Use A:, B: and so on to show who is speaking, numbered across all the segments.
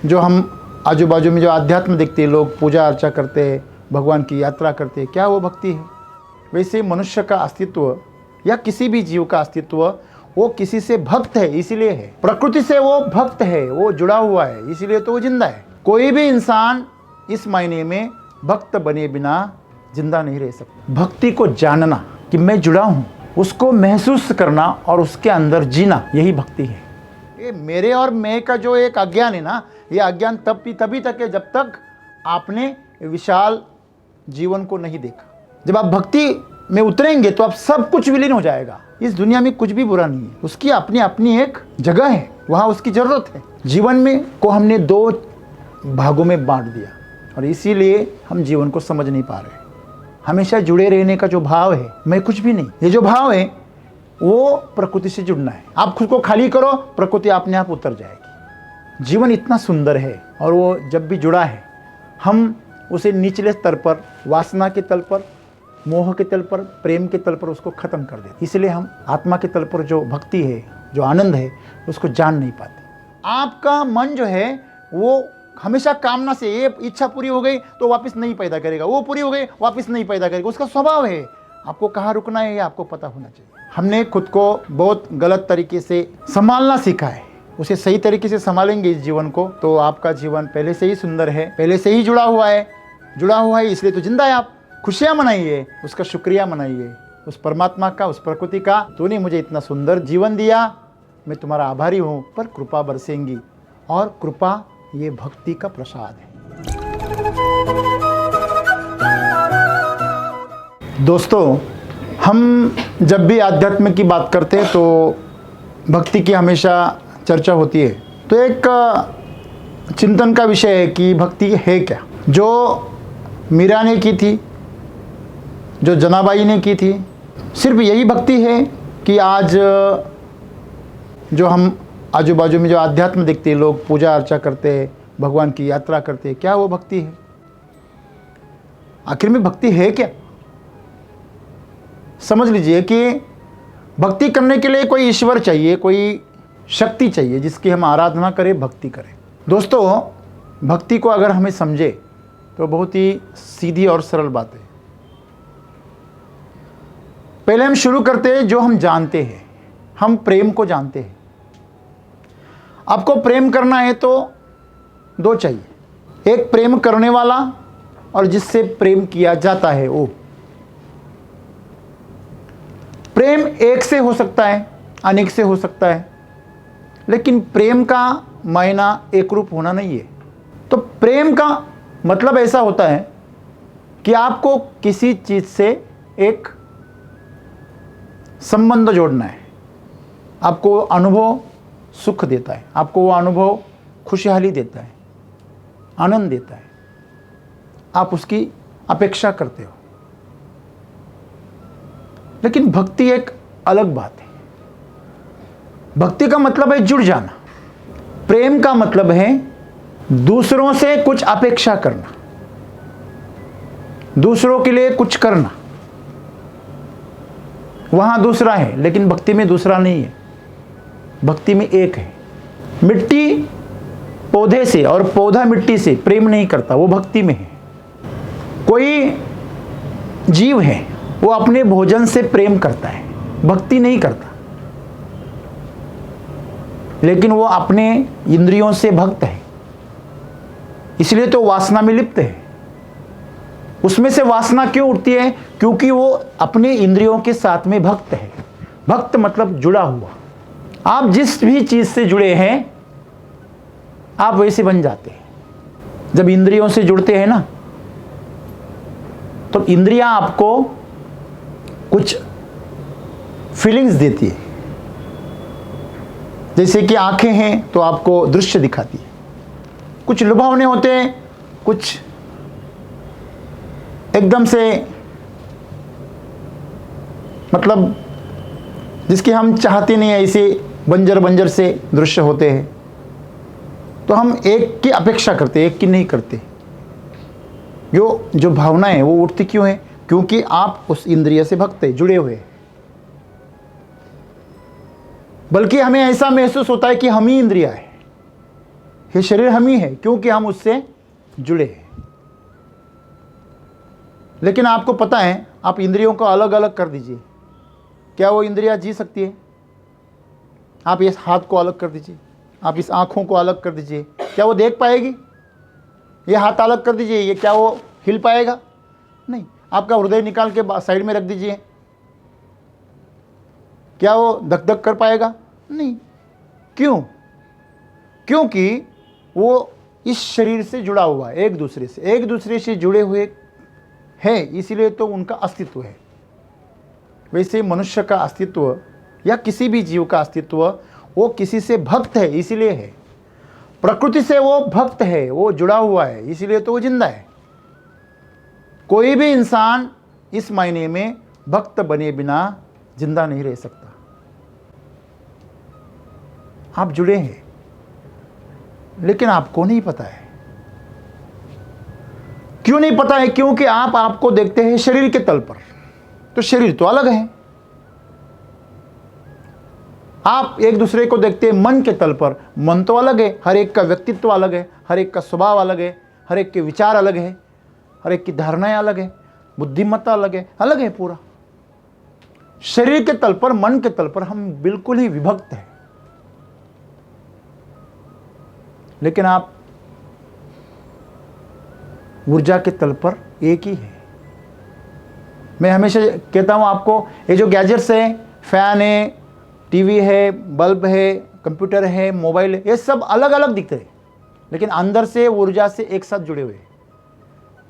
A: जो हम आजू बाजू में जो अध्यात्म देखते हैं, लोग पूजा अर्चा करते हैं, भगवान की यात्रा करते हैं, क्या वो भक्ति है? वैसे मनुष्य का अस्तित्व या किसी भी जीव का अस्तित्व वो किसी से भक्त है इसीलिए है। प्रकृति से वो भक्त है, वो जुड़ा हुआ है, इसीलिए तो वो जिंदा है। कोई भी इंसान इस मायने में भक्त बने बिना जिंदा नहीं रह सकता। भक्ति को जानना कि मैं जुड़ा हूँ, उसको महसूस करना और उसके अंदर जीना, यही भक्ति है। ये मेरे और मैं का जो एक अज्ञान है ना, ये अज्ञान तभी तक है जब तक आपने विशाल जीवन को नहीं देखा। जब आप भक्ति में उतरेंगे तो आप सब कुछ विलीन हो जाएगा। इस दुनिया में कुछ भी बुरा नहीं है, उसकी अपनी अपनी एक जगह है, वहाँ उसकी जरूरत है। जीवन में को हमने दो भागों में बांट दिया और इसीलिए हम जीवन को समझ नहीं पा रहे। हमेशा जुड़े रहने का जो भाव है, मैं कुछ भी नहीं, ये जो भाव है वो प्रकृति से जुड़ना है। आप खुद को खाली करो, प्रकृति अपने आप उतर जाएगी। जीवन इतना सुंदर है और वो जब भी जुड़ा है, हम उसे निचले स्तर पर, वासना के तल पर, मोह के तल पर, प्रेम के तल पर उसको खत्म कर देते। इसलिए हम आत्मा के तल पर जो भक्ति है, जो आनंद है, उसको जान नहीं पाते। आपका मन जो है वो हमेशा कामना से, ये इच्छा पूरी हो गई तो वापस नहीं पैदा करेगा, वो पूरी हो गई वापस नहीं पैदा करेगा, उसका स्वभाव है। आपको कहाँ रुकना है ये आपको पता होना चाहिए। हमने खुद को बहुत गलत तरीके से संभालना सीखा है, उसे सही तरीके से संभालेंगे इस जीवन को तो आपका जीवन पहले से ही सुंदर है, पहले से ही जुड़ा हुआ है इसलिए तो जिंदा है। आप खुशियाँ मनाइए, उसका शुक्रिया मनाइए, उस परमात्मा का, उस प्रकृति का, तूने मुझे इतना सुंदर जीवन दिया, मैं तुम्हारा आभारी हूँ। पर कृपा बरसेंगी और कृपा ये भक्ति का प्रसाद है। दोस्तों, हम जब भी आध्यात्म की बात करते हैं तो भक्ति की हमेशा चर्चा होती है। तो एक चिंतन का विषय है कि भक्ति है क्या। जो मीरा ने की थी, जो जनाबाई ने की थी, सिर्फ यही भक्ति है कि आज जो हम आजू बाजू में जो अध्यात्म देखते हैं, लोग पूजा अर्चा करते हैं, भगवान की यात्रा करते हैं, क्या वो भक्ति है? आखिर में भक्ति है क्या? समझ लीजिए कि भक्ति करने के लिए कोई ईश्वर चाहिए, कोई शक्ति चाहिए जिसकी हम आराधना करें, भक्ति करें। दोस्तों, भक्ति को अगर हमें समझे तो बहुत ही सीधी और सरल बात है। पहले हम शुरू करते हैं जो हम जानते हैं। हम प्रेम को जानते हैं। आपको प्रेम करना है तो दो चाहिए, एक प्रेम करने वाला और जिससे प्रेम किया जाता है वो। प्रेम एक से हो सकता है, अनेक से हो सकता है, लेकिन प्रेम का मायना एक रूप होना नहीं है। तो प्रेम का मतलब ऐसा होता है कि आपको किसी चीज से एक संबंध जोड़ना है। आपको अनुभव सुख देता है, आपको वो अनुभव खुशहाली देता है, आनंद देता है, आप उसकी अपेक्षा करते हो। लेकिन भक्ति एक अलग बात है। भक्ति का मतलब है जुड़ जाना। प्रेम का मतलब है दूसरों से कुछ अपेक्षा करना, दूसरों के लिए कुछ करना। वहां दूसरा है, लेकिन भक्ति में दूसरा नहीं है। भक्ति में एक है। मिट्टी पौधे से और पौधा मिट्टी से प्रेम नहीं करता, वो भक्ति में है। कोई जीव है, वो अपने भोजन से प्रेम करता है, भक्ति नहीं करता, लेकिन वो अपने इंद्रियों से भक्त है, इसलिए तो वासना में लिप्त है। उसमें से वासना क्यों उठती है? क्योंकि वो अपने इंद्रियों के साथ में भक्त है। भक्त मतलब जुड़ा हुआ। आप जिस भी चीज से जुड़े हैं आप वैसे बन जाते हैं। जब इंद्रियों से जुड़ते हैं ना, तो इंद्रियां आपको कुछ फीलिंग्स देती है। जैसे कि आंखें हैं तो आपको दृश्य दिखाती है, कुछ लुभावने होते हैं, कुछ एकदम से मतलब जिसकी हम चाहते नहीं है, ऐसे बंजर से दृश्य होते हैं। तो हम एक की अपेक्षा करते, एक की नहीं करते। जो भावना है वो उठती क्यों है? क्योंकि आप उस इंद्रिय से भक्त है, जुड़े हुए। बल्कि हमें ऐसा महसूस होता है कि हम ही इंद्रिया है, ये शरीर हम ही है, क्योंकि हम उससे जुड़े हैं। लेकिन आपको पता है, आप इंद्रियों को अलग अलग कर दीजिए, क्या वो इंद्रियां जी सकती है? आप इस हाथ को अलग कर दीजिए, आप इस आँखों को अलग कर दीजिए, क्या वो देख पाएगी? ये हाथ अलग कर दीजिए, ये क्या वो हिल पाएगा? नहीं। आपका हृदय निकाल के साइड में रख दीजिए, क्या वो धक धक कर पाएगा? नहीं। क्यों? क्योंकि वो इस शरीर से जुड़ा हुआ है, एक दूसरे से जुड़े हुए है, इसीलिए तो उनका अस्तित्व है। वैसे मनुष्य का अस्तित्व या किसी भी जीव का अस्तित्व वो किसी से भक्त है, इसीलिए है। प्रकृति से वो भक्त है, वो जुड़ा हुआ है, इसीलिए तो वो जिंदा है। कोई भी इंसान इस मायने में भक्त बने बिना जिंदा नहीं रह सकता। आप जुड़े हैं, लेकिन आपको नहीं पता है। क्यों नहीं पता है? क्योंकि आप आपको देखते हैं शरीर के तल पर, तो शरीर तो अलग है। आप एक दूसरे को देखते हैं मन के तल पर, मन तो अलग है। हर एक का व्यक्तित्व अलग है, हर एक का स्वभाव अलग है, हर एक के विचार अलग है, हर एक की धारणाएं अलग है, बुद्धिमत्ता अलग है पूरा। शरीर के तल पर, मन के तल पर हम बिल्कुल ही विभक्त हैं। लेकिन आप ऊर्जा के तल पर एक ही है। मैं हमेशा कहता हूं आपको, ये जो गैजेट्स हैं, फैन है, टीवी है, बल्ब है, कंप्यूटर है, मोबाइल है, ये सब अलग अलग दिखते हैं, लेकिन अंदर से ऊर्जा से एक साथ जुड़े हुए हैं।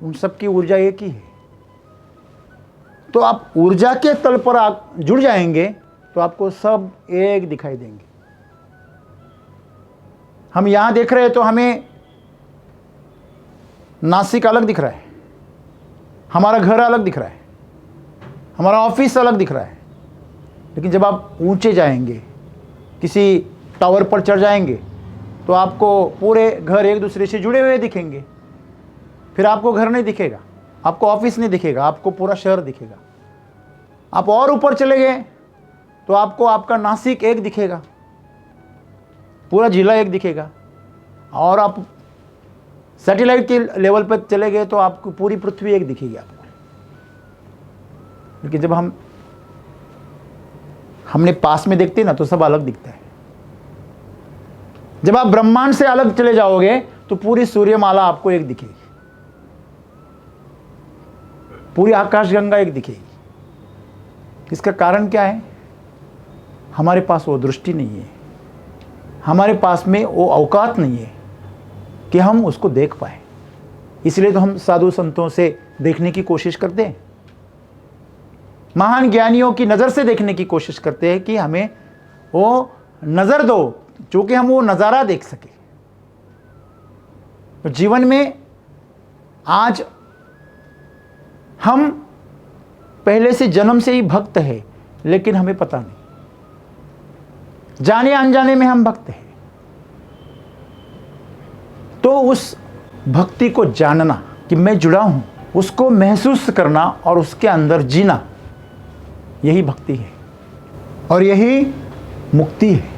A: उन सब की ऊर्जा एक ही है। तो आप ऊर्जा के तल पर आप जुड़ जाएंगे तो आपको सब एक दिखाई देंगे। हम यहां देख रहे हैं तो हमें नासिक अलग दिख रहा है, हमारा घर अलग दिख रहा है, हमारा ऑफिस अलग दिख रहा है। लेकिन जब आप ऊंचे जाएंगे, किसी टावर पर चढ़ जाएंगे, तो आपको पूरे घर एक दूसरे से जुड़े हुए दिखेंगे। फिर आपको घर नहीं दिखेगा, आपको ऑफिस नहीं दिखेगा, आपको पूरा शहर दिखेगा। आप और ऊपर चले गए तो आपको आपका नासिक एक दिखेगा, पूरा जिला एक दिखेगा। और आप सैटेलाइट के लेवल पर चले गए तो आपको पूरी पृथ्वी एक दिखेगी आपको। लेकिन जब हमने पास में देखते हैं ना, तो सब अलग दिखता है। जब आप ब्रह्मांड से अलग चले जाओगे तो पूरी सूर्यमाला आपको एक दिखेगी, पूरी आकाशगंगा एक दिखेगी। इसका कारण क्या है? हमारे पास वो दृष्टि नहीं है, हमारे पास में वो औकात नहीं है कि हम उसको देख पाए। इसलिए तो हम साधु संतों से देखने की कोशिश करते हैं, महान ज्ञानियों की नज़र से देखने की कोशिश करते हैं कि हमें वो नज़र दो, चूंकि हम वो नज़ारा देख सके। तो जीवन में आज हम पहले से जन्म से ही भक्त है, लेकिन हमें पता नहीं, जाने अनजाने में हम भक्त हैं। तो उस भक्ति को जानना कि मैं जुड़ा हूं, उसको महसूस करना और उसके अंदर जीना, यही भक्ति है और यही मुक्ति है।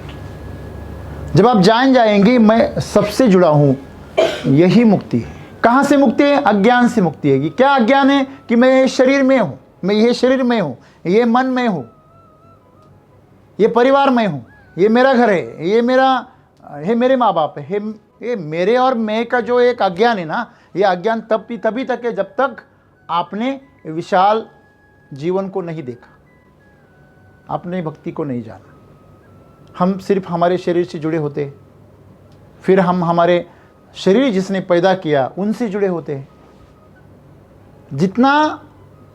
A: जब आप जान जाएंगे मैं सबसे जुड़ा हूं, यही मुक्ति है। कहां से मुक्ति है? अज्ञान से मुक्ति है। क्या अज्ञान है? कि मैं ये शरीर में हूं, मैं ये शरीर में हूं, ये मन में हूं, ये परिवार में हूं, ये मेरा घर है, ये मेरे माँ बाप है। ये मेरे और मैं का जो एक अज्ञान है ना, ये अज्ञान तभी तक है जब तक आपने विशाल जीवन को नहीं देखा, आपने भक्ति को नहीं जाना। हम सिर्फ हमारे शरीर से जुड़े होते, फिर हम हमारे शरीर जिसने पैदा किया उनसे जुड़े होते हैं। जितना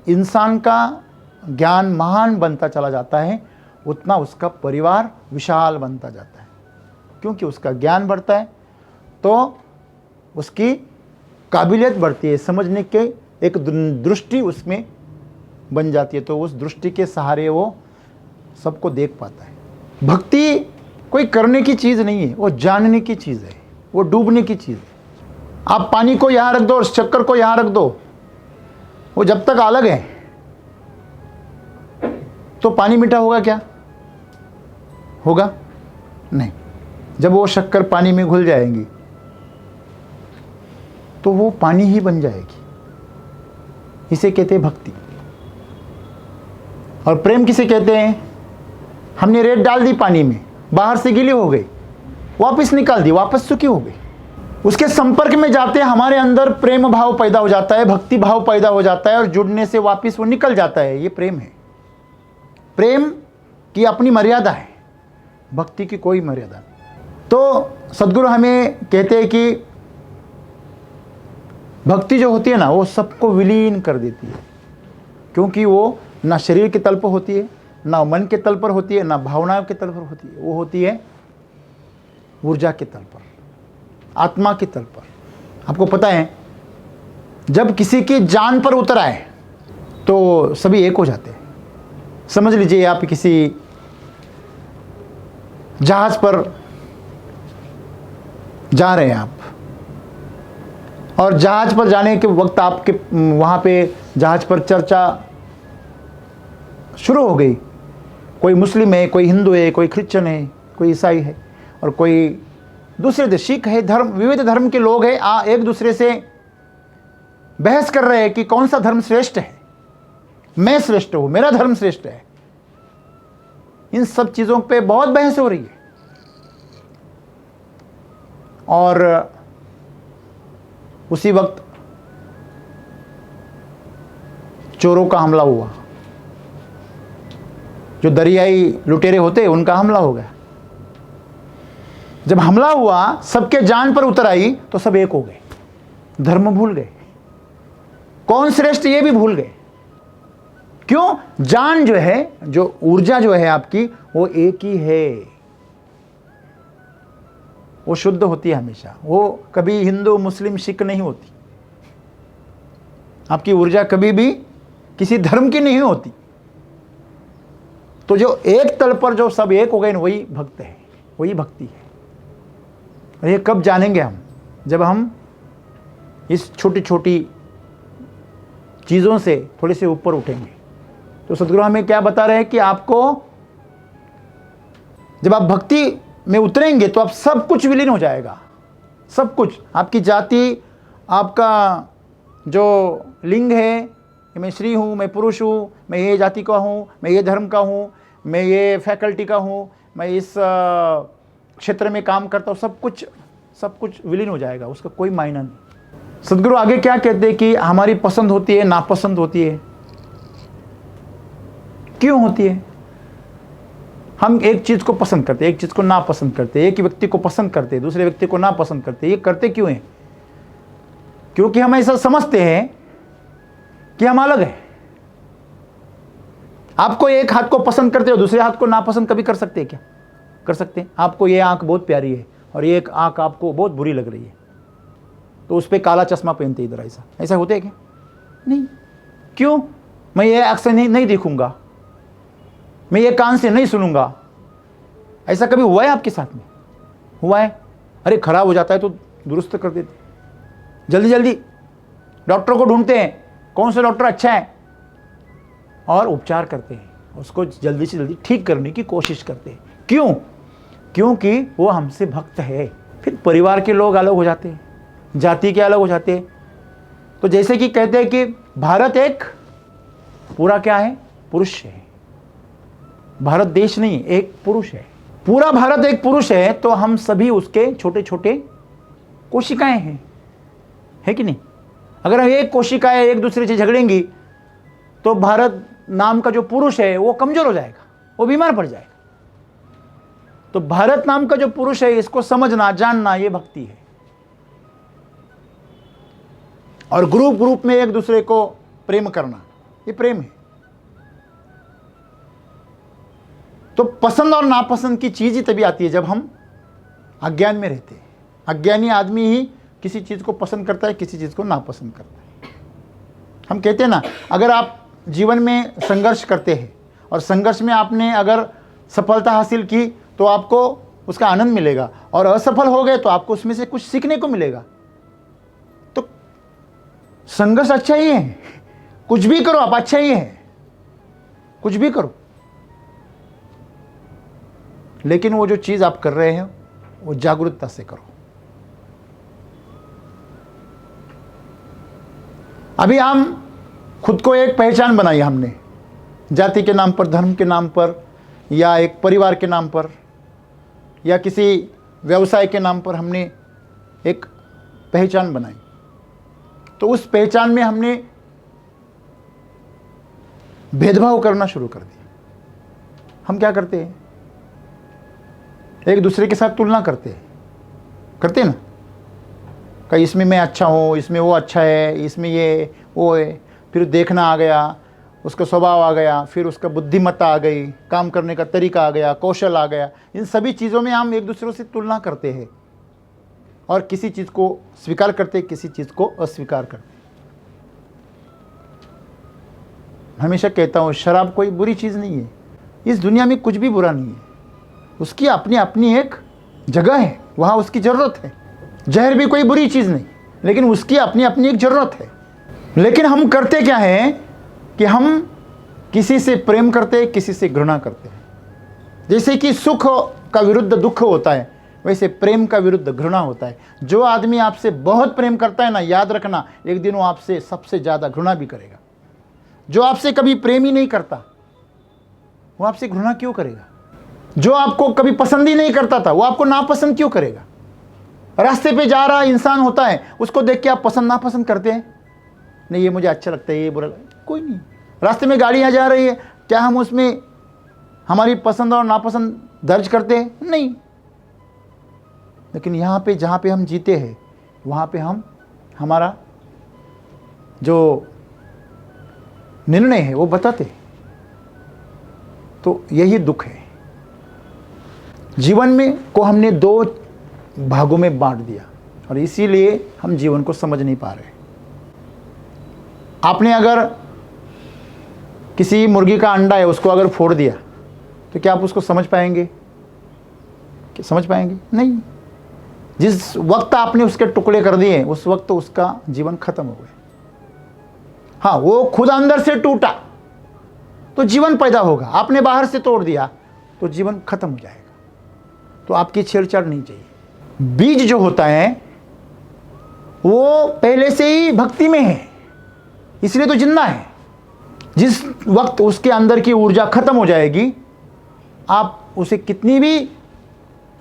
A: इंसान का ज्ञान महान बनता चला जाता है, उतना उसका परिवार विशाल बनता जाता है। क्योंकि उसका ज्ञान बढ़ता है तो उसकी काबिलियत बढ़ती है, समझने के एक दृष्टि उसमें बन जाती है, तो उस दृष्टि के सहारे वो सबको देख पाता है। भक्ति कोई करने की चीज़ नहीं है, वो जानने की चीज़ है, वो डूबने की चीज़ है। आप पानी को यहाँ रख दो और शक्कर को यहाँ रख दो, वो जब तक अलग है तो पानी मीठा होगा क्या? होगा नहीं। जब वो शक्कर पानी में घुल जाएंगी तो वो पानी ही बन जाएगी। इसे कहते हैं भक्ति। और प्रेम किसे कहते हैं? हमने रेत डाल दी पानी में, बाहर से गीली हो गई, वापस निकाल दी, वापस सूखी हो गई। उसके संपर्क में जाते हमारे अंदर प्रेम भाव पैदा हो जाता है, भक्ति भाव पैदा हो जाता है, और जुड़ने से वापस वो निकल जाता है। ये प्रेम है। प्रेम की अपनी मर्यादा है, भक्ति की कोई मर्यादा नहीं। तो सद्गुरु हमें कहते हैं कि भक्ति जो होती है ना, वो सबको विलीन कर देती है, क्योंकि वो ना शरीर के तल पर होती है, ना मन के तल पर होती है, ना भावनाओं के तल पर होती है। वो होती है ऊर्जा के तल पर, आत्मा के तल पर। आपको पता है, जब किसी की जान पर उतर आए तो सभी एक हो जाते हैं। समझ लीजिए आप किसी जहाज पर जा रहे हैं आप, और जहाज पर जाने के वक्त आपके वहां पे जहाज पर चर्चा शुरू हो गई। कोई मुस्लिम है, कोई हिंदू है, कोई क्रिश्चियन है, कोई ईसाई है, और कोई दूसरे सिख है, धर्म, विविध धर्म के लोग हैं, एक दूसरे से बहस कर रहे हैं कि कौन सा धर्म श्रेष्ठ है। मैं श्रेष्ठ हूं, मेरा धर्म श्रेष्ठ है। इन सब चीजों पे बहुत बहस हो रही है। और उसी वक्त चोरों का हमला हुआ। जो दरियाई लुटेरे होते उनका हमला हो गया। जब हमला हुआ, सबके जान पर उतर आई, तो सब एक हो गए, धर्म भूल गए, कौन श्रेष्ठ ये भी भूल गए। क्यों? जान जो है, जो ऊर्जा जो है आपकी, वो एक ही है, वो शुद्ध होती है हमेशा। वो कभी हिंदू मुस्लिम सिख नहीं होती। आपकी ऊर्जा कभी भी किसी धर्म की नहीं होती। तो जो एक तल पर जो सब एक हो गए, वही भक्त है, वही भक्ति है। और ये कब जानेंगे हम? जब हम इस छोटी छोटी चीज़ों से थोड़े से ऊपर उठेंगे। तो सद्गुरु हमें क्या बता रहे हैं कि आपको जब आप भक्ति में उतरेंगे तो आप सब कुछ विलीन हो जाएगा। सब कुछ, आपकी जाति, आपका जो लिंग है, कि मैं स्त्री हूँ, मैं पुरुष हूँ, मैं ये जाति का हूँ, मैं ये धर्म का हूँ, मैं ये फैकल्टी का हूँ, मैं इस क्षेत्र में काम करता हूँ, सब कुछ विलीन हो जाएगा। उसका कोई मायना नहीं। सद्गुरु आगे क्या कहते हैं कि हमारी पसंद होती है, नापसंद होती है। क्यों होती है? हम एक चीज़ को पसंद करते हैं, एक चीज़ को नापसंद करते हैं, एक व्यक्ति को पसंद करते हैं, दूसरे व्यक्ति को नापसंद करते हैं। ये करते क्यों हैं? क्योंकि हम ऐसा समझते हैं कि हम अलग हैं। आपको एक हाथ को पसंद करते हो, दूसरे हाथ को नापसंद कभी कर सकते हैं क्या? कर सकते हैं। आपको ये आंख बहुत प्यारी है और ये एक आंख आपको बहुत बुरी लग रही है, तो उस पर काला चश्मा पहनते इधर, ऐसा होता है क्या? नहीं। क्यों? मैं ये आंख से नहीं देखूंगा, मैं ये कान से नहीं सुनूंगा। ऐसा कभी हुआ है आपके साथ में? हुआ है? अरे खराब हो जाता है तो दुरुस्त कर देते, जल्दी जल्दी डॉक्टर को ढूंढते हैं, कौन सा डॉक्टर अच्छा है, और उपचार करते हैं, उसको जल्दी से जल्दी ठीक करने की कोशिश करते हैं। क्यों? क्योंकि वो हमसे भक्त है। फिर परिवार के लोग अलग हो जाते हैं, जाति के अलग हो जाते हैं। तो जैसे कि कहते हैं कि भारत एक पूरा क्या है? पुरुष है। भारत देश नहीं, एक पुरुष है। पूरा भारत एक पुरुष है, तो हम सभी उसके छोटे छोटे कोशिकाएं हैं, है कि नहीं? अगर हम एक कोशिकाएं एक दूसरे से झगड़ेंगी तो भारत नाम का जो पुरुष है वो कमजोर हो जाएगा, वो बीमार पड़ जाएगा। तो भारत नाम का जो पुरुष है, इसको समझना, जानना, ये भक्ति है। और ग्रुप में एक दूसरे को प्रेम करना, ये प्रेम है। तो पसंद और नापसंद की चीज ही तभी आती है जब हम अज्ञान में रहते हैं। अज्ञानी आदमी ही किसी चीज को पसंद करता है, किसी चीज को नापसंद करता है। हम कहते हैं ना, अगर आप जीवन में संघर्ष करते हैं और संघर्ष में आपने अगर सफलता हासिल की तो आपको उसका आनंद मिलेगा, और असफल हो गए तो आपको उसमें से कुछ सीखने को मिलेगा। तो संघर्ष अच्छा ही है, कुछ भी करो आप, अच्छा ही है, कुछ भी करो। लेकिन वो जो चीज आप कर रहे हैं वो जागरूकता से करो। अभी हम खुद को एक पहचान बनाई हमने, जाति के नाम पर, धर्म के नाम पर, या एक परिवार के नाम पर, या किसी व्यवसाय के नाम पर हमने एक पहचान बनाई। तो उस पहचान में हमने भेदभाव करना शुरू कर दिया। हम क्या करते हैं, एक दूसरे के साथ तुलना करते हैं ना, कहीं इसमें मैं अच्छा हूँ, इसमें वो अच्छा है, इसमें ये वो है। फिर देखना आ गया, उसका स्वभाव आ गया, फिर उसका बुद्धिमत्ता आ गई, काम करने का तरीका आ गया, कौशल आ गया। इन सभी चीज़ों में हम एक दूसरे से तुलना करते हैं और किसी चीज़ को स्वीकार करते, किसी चीज़ को अस्वीकार करते। हमेशा कहता हूँ, शराब कोई बुरी चीज़ नहीं है, इस दुनिया में कुछ भी बुरा नहीं है, उसकी अपनी अपनी एक जगह है, वहाँ उसकी ज़रूरत है। जहर भी कोई बुरी चीज़ नहीं, लेकिन उसकी अपनी अपनी एक ज़रूरत है। लेकिन हम करते क्या हैं कि हम किसी से प्रेम करते हैं, किसी से घृणा करते हैं। जैसे कि सुख का विरुद्ध दुख होता है, वैसे प्रेम का विरुद्ध घृणा होता है। जो आदमी आपसे बहुत प्रेम करता है ना, याद रखना, एक दिन वो आपसे सबसे ज़्यादा घृणा भी करेगा। जो आपसे कभी प्रेम ही नहीं करता, वो आपसे घृणा क्यों करेगा? जो आपको कभी पसंद ही नहीं करता था, वो आपको नापसंद क्यों करेगा? रास्ते पे जा रहा इंसान होता है, उसको देख के आप पसंद नापसंद करते हैं? नहीं, ये मुझे अच्छा लगता है, ये बुरा लगता है, कोई नहीं। रास्ते में गाड़ियाँ जा रही है, क्या हम उसमें हमारी पसंद और नापसंद दर्ज करते हैं? नहीं। लेकिन यहाँ पे जहाँ पे हम जीते हैं, वहाँ पे हम हमारा जो निर्णय है वो बताते हैं। तो यही दुख है। जीवन में को हमने दो भागों में बांट दिया और इसीलिए हम जीवन को समझ नहीं पा रहे। आपने अगर किसी मुर्गी का अंडा है, उसको अगर फोड़ दिया तो क्या आप उसको समझ पाएंगे? समझ पाएंगे? नहीं। जिस वक्त आपने उसके टुकड़े कर दिए, उस वक्त तो उसका जीवन खत्म हो गया। हाँ, वो खुद अंदर से टूटा तो जीवन पैदा होगा, आपने बाहर से तोड़ दिया तो जीवन खत्म हो जाएगा। तो आपकी छेड़छाड़ नहीं चाहिए। बीज जो होता है वो पहले से ही भक्ति में है, इसलिए तो जिंदा है। जिस वक्त उसके अंदर की ऊर्जा खत्म हो जाएगी, आप उसे कितनी भी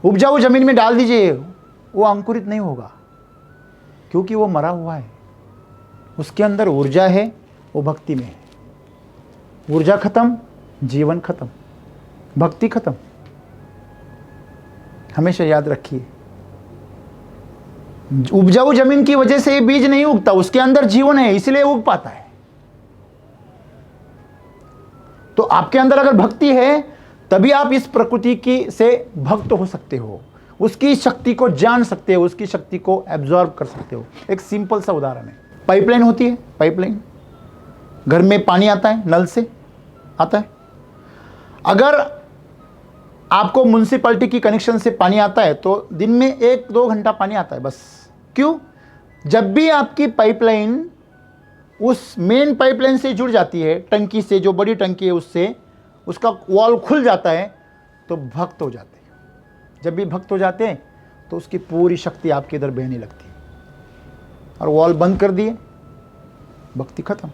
A: उपजाऊ जमीन में डाल दीजिए, वो अंकुरित नहीं होगा, क्योंकि वो मरा हुआ है। उसके अंदर ऊर्जा है, वो भक्ति में है। ऊर्जा खत्म, जीवन खत्म, भक्ति खत्म। हमेशा याद रखिए, उपजाऊ जमीन की वजह से ये बीज नहीं उगता, उसके अंदर जीवन है, इसलिए उग पाता है। तो आपके अंदर अगर भक्ति है, तभी आप इस प्रकृति की से भक्त हो सकते हो, उसकी शक्ति को जान सकते हो, उसकी शक्ति को एब्जॉर्ब कर सकते हो। एक सिंपल सा उदाहरण है, पाइपलाइन होती है। पाइपलाइन, घर में पानी आता है, नल से आता है। अगर आपको म्युनिसिपैलिटी की कनेक्शन से पानी आता है तो दिन में 1-2 घंटा पानी आता है बस। क्यों? जब भी आपकी पाइपलाइन उस मेन पाइपलाइन से जुड़ जाती है, टंकी से, जो बड़ी टंकी है उससे, उसका वॉल खुल जाता है तो भक्त हो जाते हैं। जब भी भक्त हो जाते हैं तो उसकी पूरी शक्ति आपके इधर बहने लगती है। और वॉल बंद कर दिए, भक्ति खत्म।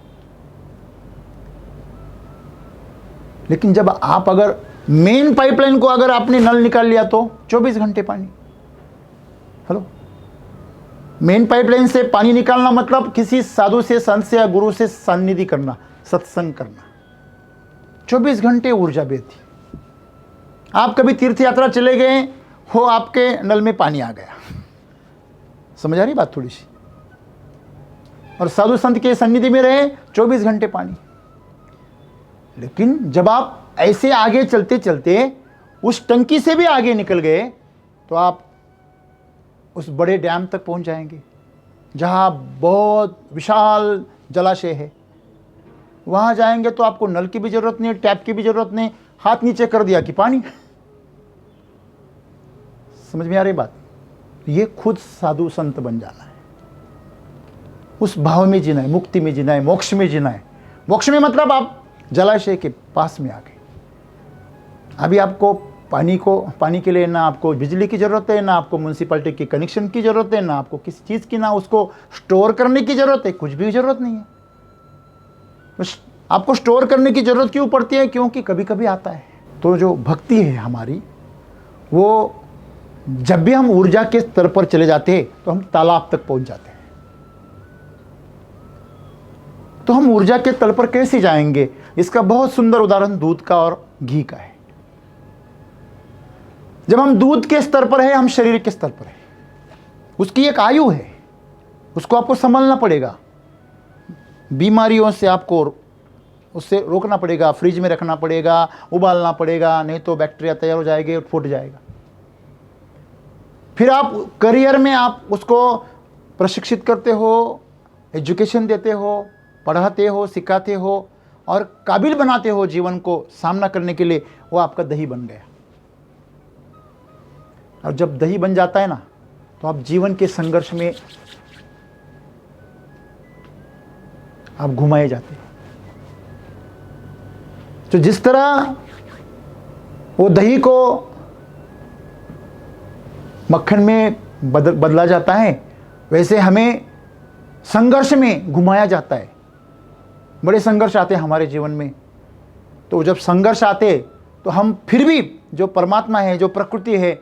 A: लेकिन जब आप अगर मेन पाइपलाइन को अगर आपने नल निकाल लिया तो 24 घंटे पानी। हेलो, मेन पाइपलाइन से पानी निकालना मतलब किसी साधु से, संत से या गुरु से सान्निधि करना, सत्संग करना। 24 घंटे ऊर्जा बहती। आप कभी तीर्थ यात्रा चले गए हो, आपके नल में पानी आ गया, समझ आ रही बात थोड़ी सी? और साधु संत के सन्निधि में रहे, 24 घंटे पानी। लेकिन जब आप ऐसे आगे चलते चलते उस टंकी से भी आगे निकल गए तो आप उस बड़े डैम तक पहुंच जाएंगे, जहां बहुत विशाल जलाशय है। वहां जाएंगे तो आपको नल की भी जरूरत नहीं, टैप की भी जरूरत नहीं, हाथ नीचे कर दिया कि पानी। समझ में आ रही बात? ये खुद साधु संत बन जाना है, उस भाव में जीना है, मुक्ति में जीना है, मोक्ष में जीना है। मोक्ष में मतलब आप जलाशय के पास में आ गए। अभी आपको पानी के लिए ना आपको बिजली की ज़रूरत है, ना आपको म्यूनसिपैलिटी की कनेक्शन की ज़रूरत है, ना आपको किसी चीज़ की, ना उसको स्टोर करने की ज़रूरत है, कुछ भी ज़रूरत नहीं है। बस आपको स्टोर करने की ज़रूरत क्यों पड़ती है? क्योंकि कभी कभी आता है। तो जो भक्ति है हमारी, वो जब भी हम ऊर्जा के स्तर पर चले जाते हैं तो हम तालाब तक पहुंच जाते हैं। तो हम ऊर्जा के तल पर कैसे जाएंगे? इसका बहुत सुंदर उदाहरण दूध का और घी का है। जब हम दूध के स्तर पर है, हम शरीर के स्तर पर है, उसकी एक आयु है, उसको आपको संभालना पड़ेगा, बीमारियों से आपको उससे रोकना पड़ेगा, फ्रिज में रखना पड़ेगा, उबालना पड़ेगा, नहीं तो बैक्टीरिया तैयार हो जाएंगे और फूट जाएगा। फिर आप करियर में आप उसको प्रशिक्षित करते हो, एजुकेशन देते हो, पढ़ाते हो, सिखाते हो और काबिल बनाते हो जीवन को सामना करने के लिए। वो आपका दही बन गया। और जब दही बन जाता है ना, तो आप जीवन के संघर्ष में आप घुमाए जाते हैं। तो जिस तरह वो दही को मक्खन में बदला जाता है, वैसे हमें संघर्ष में घुमाया जाता है। बड़े संघर्ष आते हैं हमारे जीवन में। तो जब संघर्ष आते तो हम फिर भी जो परमात्मा है, जो प्रकृति है,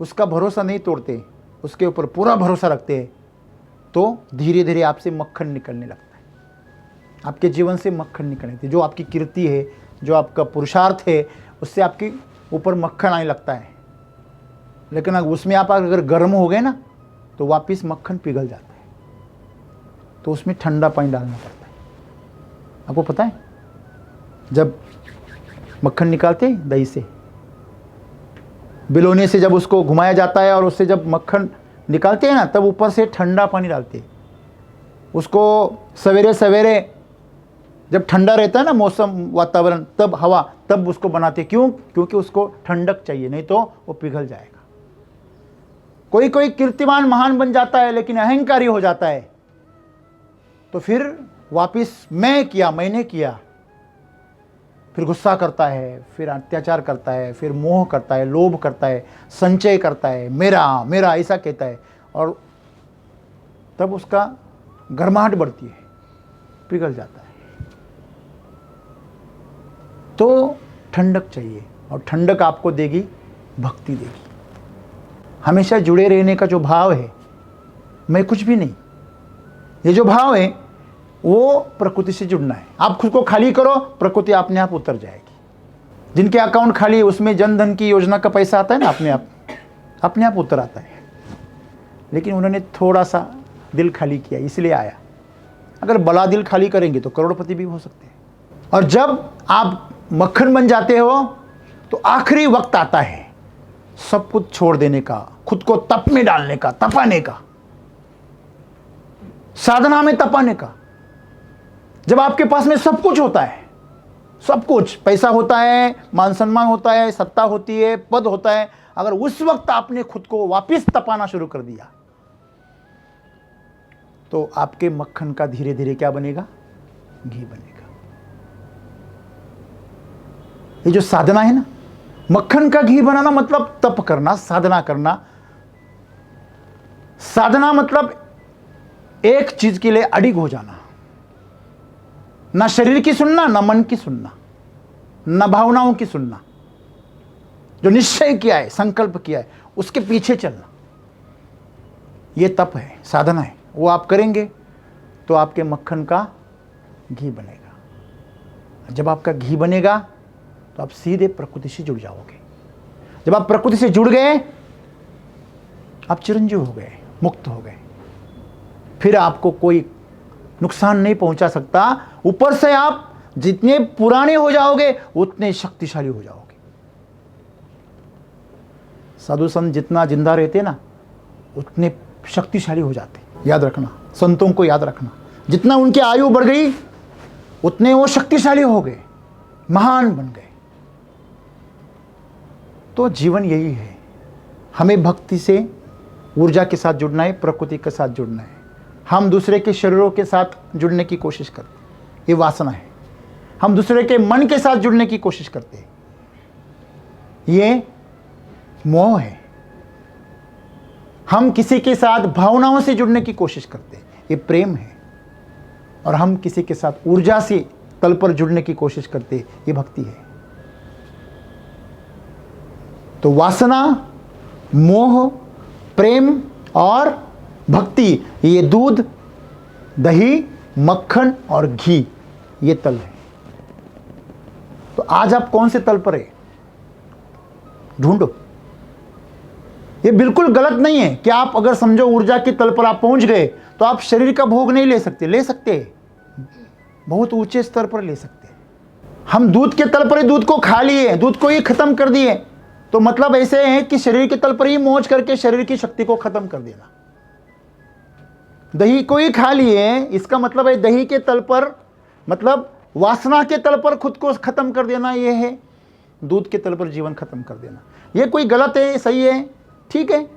A: उसका भरोसा नहीं तोड़ते, उसके ऊपर पूरा भरोसा रखते हैं। तो धीरे धीरे आपसे मक्खन निकलने लगता है, आपके जीवन से मक्खन निकलने लगती है। जो आपकी कीर्ति है, जो आपका पुरुषार्थ है, उससे आपके ऊपर मक्खन आने लगता है। लेकिन अगर उसमें आप अगर गर्म हो गए ना, तो वापस मक्खन पिघल जाता है। तो उसमें ठंडा पानी डालना पड़ता है। आपको पता है, जब मक्खन निकालते हैं दही से, बिलोने से जब उसको घुमाया जाता है और उससे जब मक्खन निकालते हैं ना, तब ऊपर से ठंडा पानी डालते हैं। उसको सवेरे सवेरे जब ठंडा रहता है ना मौसम, वातावरण, तब हवा, तब उसको बनाते। क्यों? क्योंकि उसको ठंडक चाहिए, नहीं तो वो पिघल जाएगा। कोई कोई कीर्तिमान महान बन जाता है, लेकिन अहंकारी हो जाता है, तो फिर वापिस मैं किया, मैंने किया, फिर गुस्सा करता है, फिर अत्याचार करता है, फिर मोह करता है, लोभ करता है, संचय करता है, मेरा मेरा ऐसा कहता है, और तब उसका गर्माहट बढ़ती है, पिघल जाता है। तो ठंडक चाहिए, और ठंडक आपको देगी भक्ति देगी। हमेशा जुड़े रहने का जो भाव है, मैं कुछ भी नहीं, ये जो भाव है वो प्रकृति से जुड़ना है। आप खुद को खाली करो, प्रकृति अपने आप उतर जाएगी। जिनके अकाउंट खाली है, उसमें जन धन की योजना का पैसा आता है ना, अपने आप उतर आता है। लेकिन उन्होंने थोड़ा सा दिल खाली किया, इसलिए आया। अगर बड़ा दिल खाली करेंगे तो करोड़पति भी हो सकते हैं। और जब आप मक्खन बन जाते हो, तो आखिरी वक्त आता है सब कुछ छोड़ देने का, खुद को तप में डालने का, तपाने का, साधना में तपाने का। जब आपके पास में सब कुछ होता है, सब कुछ, पैसा होता है, मान सम्मान होता है, सत्ता होती है, पद होता है, अगर उस वक्त आपने खुद को वापस तपाना शुरू कर दिया, तो आपके मक्खन का धीरे धीरे क्या बनेगा? घी बनेगा। ये जो साधना है ना, मक्खन का घी बनाना मतलब तप करना, साधना करना। साधना मतलब एक चीज के लिए अडिग हो जाना, ना शरीर की सुनना, ना मन की सुनना, ना भावनाओं की सुनना। जो निश्चय किया है, संकल्प किया है, उसके पीछे चलना, ये तप है, साधना है। वो आप करेंगे तो आपके मक्खन का घी बनेगा। जब आपका घी बनेगा तो आप सीधे प्रकृति से जुड़ जाओगे। जब आप प्रकृति से जुड़ गए, आप चिरंजीव हो गए, मुक्त हो गए। फिर आपको कोई नुकसान नहीं पहुंचा सकता। ऊपर से आप जितने पुराने हो जाओगे, उतने शक्तिशाली हो जाओगे। साधु संत जितना जिंदा रहते ना, उतने शक्तिशाली हो जाते। याद रखना, संतों को याद रखना, जितना उनकी आयु बढ़ गई, उतने वो शक्तिशाली हो गए, महान बन गए। तो जीवन यही है, हमें भक्ति से ऊर्जा के साथ जुड़ना है, प्रकृति के साथ जुड़ना है। हम दूसरे के शरीरों के साथ जुड़ने की कोशिश करते हैं, ये वासना है। हम दूसरे के मन के साथ जुड़ने की कोशिश करते हैं, ये मोह है। हम किसी के साथ भावनाओं से जुड़ने की कोशिश करते हैं, ये प्रेम है। और हम किसी के साथ ऊर्जा से तल पर जुड़ने की कोशिश करते हैं, ये भक्ति है। तो वासना, मोह, प्रेम और भक्ति, ये दूध, दही, मक्खन और घी, ये तल है। तो आज आप कौन से तल पर है, ढूंढो। ये बिल्कुल गलत नहीं है कि आप अगर समझो ऊर्जा के तल पर आप पहुंच गए तो आप शरीर का भोग नहीं ले सकते। ले सकते, बहुत ऊंचे स्तर पर ले सकते। हम दूध के तल पर ही दूध को खा लिए, दूध को ही खत्म कर दिए, तो मतलब ऐसे है कि शरीर के तल पर ही मौज करके शरीर की शक्ति को खत्म कर देना। दही को ही खा लिए, इसका मतलब है दही के तल पर, मतलब वासना के तल पर खुद को खत्म कर देना, यह है दूध के तल पर जीवन खत्म कर देना। यह कोई गलत है, सही है, ठीक है,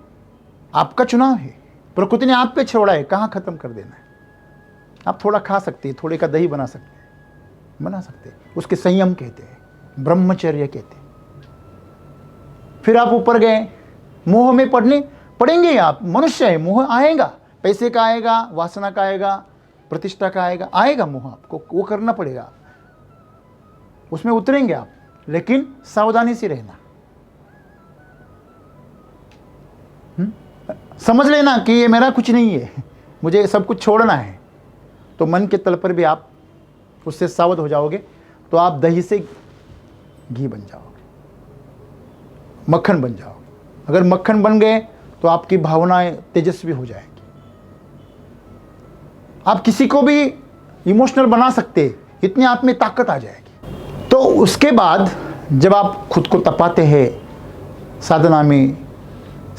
A: आपका चुनाव है। प्रकृति ने आप पे छोड़ा है, कहाँ खत्म कर देना है। आप थोड़ा खा सकते हैं, थोड़े का दही बना सकते हैं, उसके संयम कहते हैं, ब्रह्मचर्य कहते हैं। फिर आप ऊपर गए, मोह में पड़ेंगे आप, मनुष्य है, मोह आएगा, पैसे का आएगा, वासना का आएगा, प्रतिष्ठा का आएगा मोह, आपको वो करना पड़ेगा, उसमें उतरेंगे आप, लेकिन सावधानी से रहना। समझ लेना कि ये मेरा कुछ नहीं है, मुझे सब कुछ छोड़ना है। तो मन के तल पर भी आप उससे सावध हो जाओगे, तो आप दही से घी बन जाओगे, मक्खन बन जाओगे। अगर मक्खन बन गए तो आपकी भावनाएं तेजस्वी हो जाएगी। आप किसी को भी इमोशनल बना सकते, इतनी आप में ताकत आ जाएगी। तो उसके बाद जब आप खुद को तपाते हैं साधना में,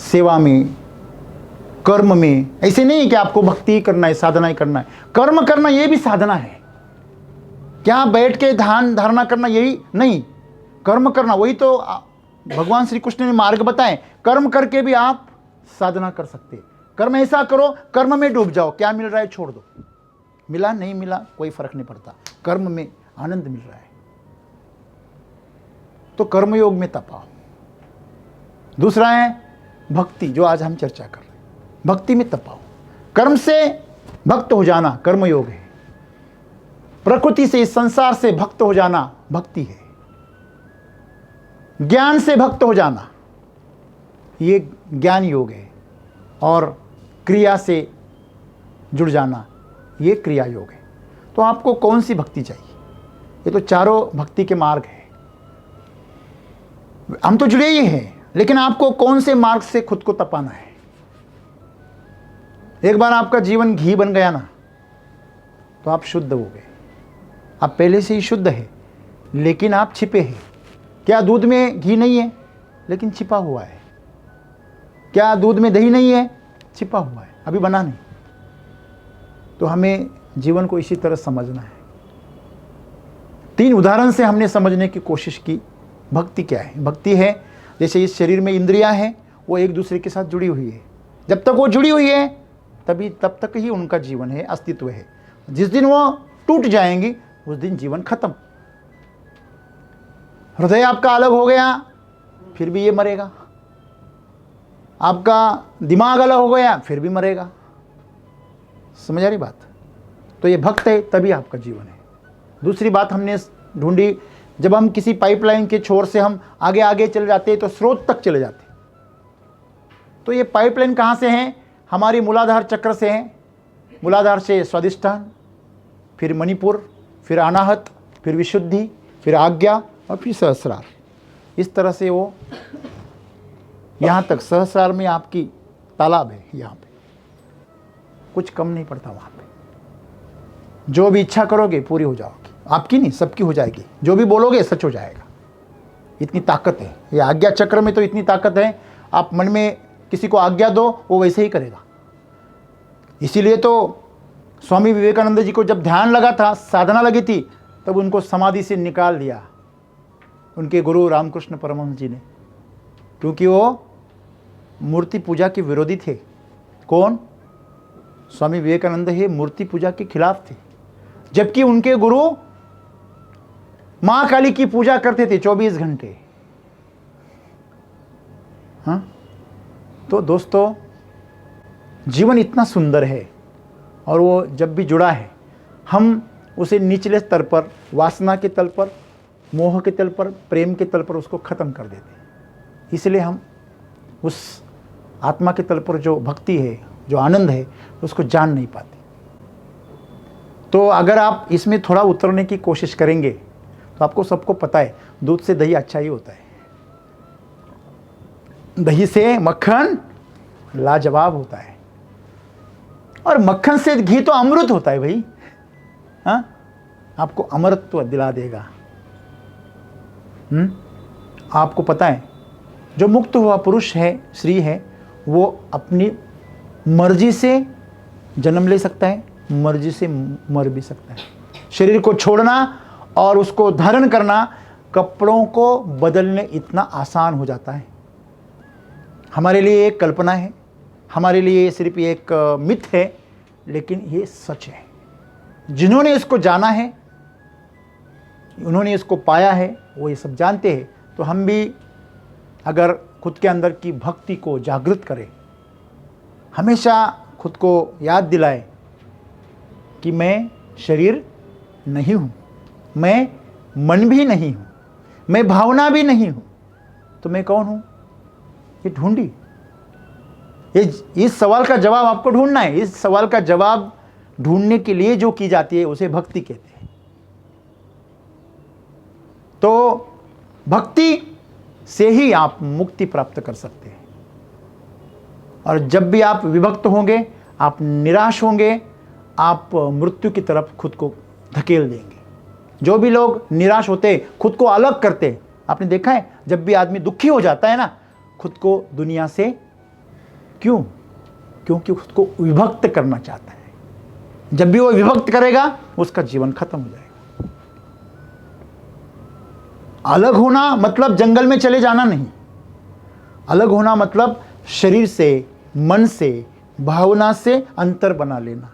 A: सेवा में, कर्म में, ऐसे नहीं कि आपको भक्ति करना है, साधना ही करना है। कर्म करना ये भी साधना है। क्या बैठ के ध्यान धारणा करना यही नहीं, कर्म करना, वही तो भगवान श्री कृष्ण ने मार्ग बताए। कर्म करके भी आप साधना कर सकते हैं। कर्म ऐसा करो, कर्म में डूब जाओ, क्या मिल रहा है छोड़ दो, मिला नहीं मिला कोई फर्क नहीं पड़ता, कर्म में आनंद मिल रहा है। तो कर्मयोग में तपाओ। दूसरा है भक्ति, जो आज हम चर्चा कर रहे हैं, भक्ति में तपाओ। कर्म से भक्त हो जाना कर्मयोग है, प्रकृति से, इस संसार से भक्त हो जाना भक्ति है, ज्ञान से भक्त हो जाना ये ज्ञान योग है, और क्रिया से जुड़ जाना ये क्रिया योग है। तो आपको कौन सी भक्ति चाहिए? ये तो चारों भक्ति के मार्ग है, हम तो जुड़े ही हैं, लेकिन आपको कौन से मार्ग से खुद को तपाना है। एक बार आपका जीवन घी बन गया ना, तो आप शुद्ध हो गए। आप पहले से ही शुद्ध है, लेकिन आप छिपे हैं। क्या दूध में घी नहीं है, लेकिन छिपा हुआ है? क्या दूध में दही नहीं है, छिपा हुआ है, अभी बना नहीं। तो हमें जीवन को इसी तरह समझना है। 3 उदाहरण से हमने समझने की कोशिश की भक्ति क्या है। भक्ति है जैसे इस शरीर में इंद्रियां हैं, वो एक दूसरे के साथ जुड़ी हुई है। जब तक वो जुड़ी हुई है तब तक ही उनका जीवन है, अस्तित्व है। जिस दिन वो टूट जाएंगी उस दिन जीवन खत्म। हृदय आपका अलग हो गया, फिर भी ये मरेगा। आपका दिमाग अलग हो गया, फिर भी मरेगा। समझ आ रही बात? तो ये भक्त है तभी आपका जीवन है। दूसरी बात हमने ढूंढी, जब हम किसी पाइपलाइन के छोर से हम आगे आगे चले जाते हैं तो स्रोत तक चले जाते हैं। तो ये पाइपलाइन कहाँ से है? हमारी मूलाधार चक्र से है। मूलाधार से स्वादिष्ठान, फिर मणिपुर, फिर अनाहत, फिर विशुद्धि, फिर आज्ञा और फिर सहस्रार। इस तरह से वो यहाँ तक सहस्रार में आपकी तालाब है। यहाँ पे कुछ कम नहीं पड़ता। वहाँ पे जो भी इच्छा करोगे पूरी हो जाओगी। आपकी नहीं, सबकी हो जाएगी। जो भी बोलोगे सच हो जाएगा। इतनी ताकत है ये आज्ञा चक्र में। तो इतनी ताकत है, आप मन में किसी को आज्ञा दो वो वैसे ही करेगा। इसीलिए तो स्वामी विवेकानंद जी को जब ध्यान लगा था, साधना लगी थी, तब उनको समाधि से निकाल दिया उनके गुरु रामकृष्ण परमहंस जी ने, क्योंकि वो मूर्ति पूजा के विरोधी थे। कौन? स्वामी विवेकानंद ही मूर्ति पूजा के खिलाफ थे, जबकि उनके गुरु माँ काली की पूजा करते थे 24 घंटे। हाँ, तो दोस्तों जीवन इतना सुंदर है और वो जब भी जुड़ा है हम उसे निचले स्तर पर, वासना के तल पर, मोह के तल पर, प्रेम के तल पर उसको ख़त्म कर देते हैं। इसलिए हम उस आत्मा के तल पर जो भक्ति है, जो आनंद है, उसको जान नहीं पाते। तो अगर आप इसमें थोड़ा उतरने की कोशिश करेंगे तो आपको सबको पता है दूध से दही अच्छा ही होता है, दही से मक्खन लाजवाब होता है, और मक्खन से घी तो अमृत होता है भाई। हाँ, आपको अमरत्व दिला देगा। आपको पता है जो मुक्त हुआ पुरुष है, स्त्री है, वो अपनी मर्जी से जन्म ले सकता है, मर्जी से मर भी सकता है। शरीर को छोड़ना और उसको धारण करना, कपड़ों को बदलने इतना आसान हो जाता है। हमारे लिए एक कल्पना है, हमारे लिए सिर्फ एक मिथ है, लेकिन ये सच है। जिन्होंने इसको जाना है, उन्होंने इसको पाया है, वो ये सब जानते हैं। तो हम भी अगर खुद के अंदर की भक्ति को जागृत करें, हमेशा खुद को याद दिलाए कि मैं शरीर नहीं हूँ, मैं मन भी नहीं हूँ, मैं भावना भी नहीं हूँ, तो मैं कौन हूँ? ये ढूंढी। इस सवाल का जवाब आपको ढूंढना है। इस सवाल का जवाब ढूंढने के लिए जो की जाती है उसे भक्ति कहते हैं। तो भक्ति से ही आप मुक्ति प्राप्त कर सकते हैं। और जब भी आप विभक्त होंगे, आप निराश होंगे, आप मृत्यु की तरफ खुद को धकेल देंगे। जो भी लोग निराश होते, खुद को अलग करते, आपने देखा है जब भी आदमी दुखी हो जाता है ना, खुद को दुनिया से, क्यों? क्योंकि खुद को विभक्त करना चाहता है। जब भी वो विभक्त करेगा उसका जीवन खत्म हो जाएगा। अलग होना मतलब जंगल में चले जाना नहीं। अलग होना मतलब शरीर से, मन से, भावना से अंतर बना लेना,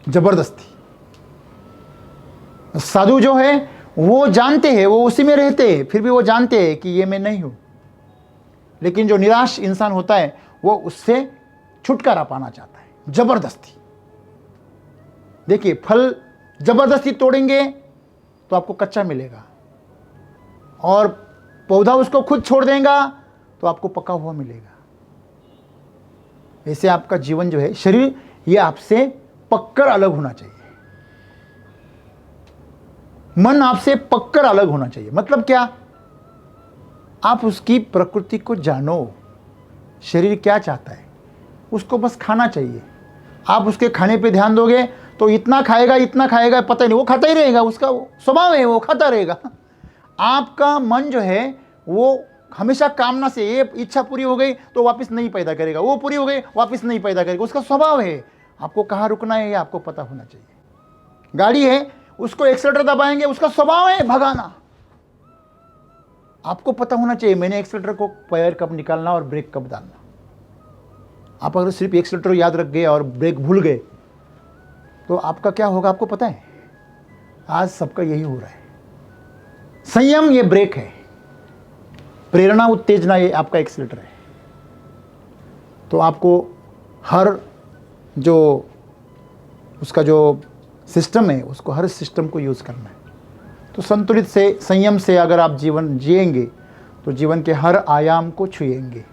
A: जबरदस्ती। साधु जो है वो जानते हैं, वो उसी में रहते हैं, फिर भी वो जानते हैं कि ये मैं नहीं हूं। लेकिन जो निराश इंसान होता है वो उससे छुटकारा पाना चाहता है, जबरदस्ती। देखिए, फल जबरदस्ती तोड़ेंगे तो आपको कच्चा मिलेगा, और पौधा उसको खुद छोड़ देगा तो आपको पका हुआ मिलेगा। ऐसे आपका जीवन जो है, शरीर, ये आपसे पककर अलग होना चाहिए। मन आपसे पककर अलग होना चाहिए। मतलब क्या? आप उसकी प्रकृति को जानो। शरीर क्या चाहता है, उसको बस खाना चाहिए। आप उसके खाने पे ध्यान दोगे तो इतना खाएगा पता ही नहीं, वो खाता ही रहेगा, उसका स्वभाव है, वो खाता रहेगा। आपका मन जो है वो हमेशा कामना से, ये इच्छा पूरी हो गई तो वापस नहीं पैदा करेगा, वो पूरी हो गई वापस नहीं पैदा करेगा, उसका स्वभाव है। आपको कहाँ रुकना है ये आपको पता होना चाहिए। गाड़ी है, उसको एक्सीलेटर दबाएंगे, उसका स्वभाव है भगाना। आपको पता होना चाहिए मैंने एक्सीलेटर को पैर कब निकालना और ब्रेक कब डालना। आप अगर सिर्फ एक्सीलेटर याद रख गए और ब्रेक भूल गए तो आपका क्या होगा आपको पता है? आज सबका यही हो रहा है। संयम ये ब्रेक है, प्रेरणा उत्तेजना ये आपका एक्सीलेटर है। तो आपको हर जो उसका जो सिस्टम है, उसको हर सिस्टम को यूज़ करना है। तो संतुलित से, संयम से अगर आप जीवन जिएंगे तो जीवन के हर आयाम को छुएंगे।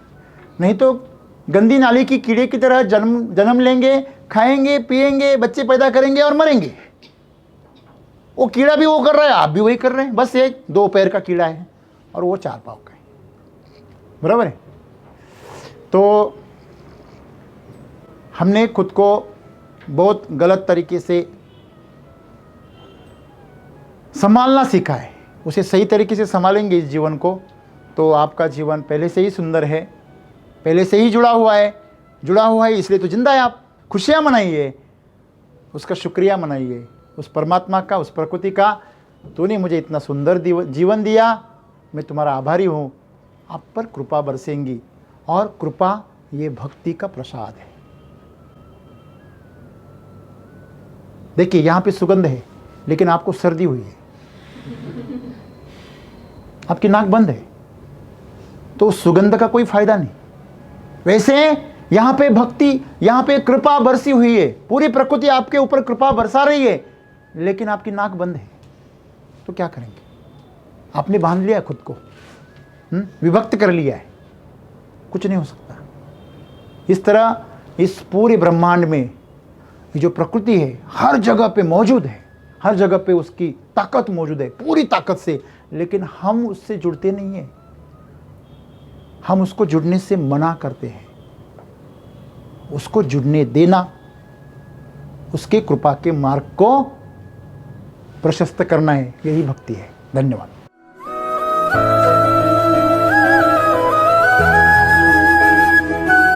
A: नहीं तो गंदी नाली की कीड़े की तरह जन्म लेंगे, खाएंगे, पिएंगे, बच्चे पैदा करेंगे और मरेंगे। वो कीड़ा भी वो कर रहा है, आप भी वही कर रहे हैं। बस एक 2 पैर का कीड़ा है और वो 4 पाँव का है। बराबर है? तो हमने खुद को बहुत गलत तरीके से संभालना सीखा है। उसे सही तरीके से संभालेंगे इस जीवन को तो आपका जीवन पहले से ही सुंदर है, पहले से ही जुड़ा हुआ है, इसलिए तो जिंदा है। आप खुशियाँ मनाइए, उसका शुक्रिया मनाइए, उस परमात्मा का, उस प्रकृति का, तूने मुझे इतना सुंदर जीवन दिया, मैं तुम्हारा आभारी हूँ। आप पर कृपा बरसेंगी और कृपा ये भक्ति का प्रसाद है। देखिए यहाँ पे सुगंध है लेकिन आपको सर्दी हुई है, आपकी नाक बंद है, तो उस सुगंध का कोई फायदा नहीं। वैसे यहाँ पे भक्ति, यहाँ पे कृपा बरसी हुई है, पूरी प्रकृति आपके ऊपर कृपा बरसा रही है, लेकिन आपकी नाक बंद है, तो क्या करेंगे? आपने बांध लिया खुद को, विभक्त कर लिया है, कुछ नहीं हो सकता। इस तरह इस पूरे ब्रह्मांड में ये जो प्रकृति है हर जगह पे मौजूद है, हर जगह पे उसकी ताकत मौजूद है, पूरी ताकत से, लेकिन हम उससे जुड़ते नहीं हैं, हम उसको जुड़ने से मना करते हैं। उसको जुड़ने देना, उसके कृपा के मार्ग को प्रशस्त करना है, यही भक्ति है। धन्यवाद।